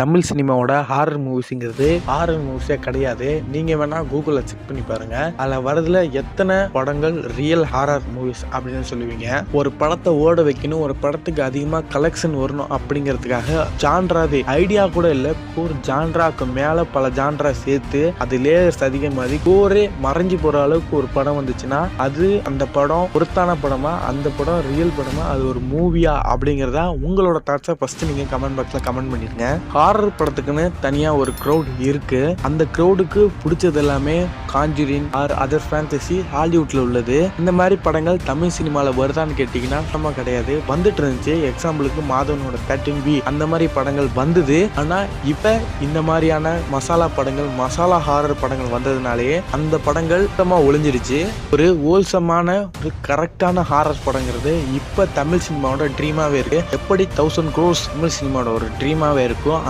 தமிழ் சினிமாவோட horror மூவிஸ்ங்கிறது horror மூவிஸே கிடையாது. நீங்க வேணா கூகுள்ல செக் பண்ணி பாருங்க. அதுல வரதுல எத்தனை படங்கள் ரியல் ஹாரர் மூவிஸ் அப்படின்னு சொல்லுவீங்க. ஒரு படத்தை ஓட வைக்கணும், ஒரு படத்துக்கு அதிகமா கலெக்ஷன் வரணும் அப்படிங்கிறதுக்காக ஜான்ராது ஐடியா கூட இல்லை, ஒரு ஜான்ராக்கு மேல பல ஜான்ரா சேர்த்து அது லேயர்ஸ் அதிகமாகி கோரே மறைஞ்சு போற அளவுக்கு ஒரு படம் வந்துச்சுன்னா அது அந்த படம் பொருத்தான படமா, அந்த படம் ரியல் படமா, அது ஒரு மூவியா அப்படிங்கிறதா உங்களோட தாட்ஸை ஃபர்ஸ்ட் நீங்க கமெண்ட் பாக்ஸ்ல கமெண்ட் பண்ணிருங்க. ஹாரர் படத்துக்குன்னு தனியா ஒரு க்ரௌட் இருக்கு. அந்த க்ரௌடுக்கு பிடிச்சது எல்லாமே காஞ்சூரிங் ஆர் அதர் ஃபேண்டசி ஹாலிவுட்ல உள்ளது. இந்த மாதிரி படங்கள் தமிழ் சினிமால வருதான்னு கேட்டீங்கன்னா நம்ம கிடையாது. வந்துட்டு இருந்துச்சு. எக்ஸாம்பிளுக்கு மாதவனோட 13B அந்த மாதிரி படங்கள் வந்தது. ஆனா இப்ப இந்த மாதிரியான மசாலா படங்கள், மசாலா ஹாரர் படங்கள் வந்ததுனாலேயே அந்த படங்கள் சுத்தமா ஒளிஞ்சிருச்சு. ஒரு ஹோல்சமான ஒரு கரெக்டான ஹாரர் படங்கிறது இப்ப தமிழ் சினிமாவோட ட்ரீமாவே இருக்கு. எப்படி 1000 crores தமிழ் சினிமாவோட ஒரு ட்ரீமாவே இருக்கும்,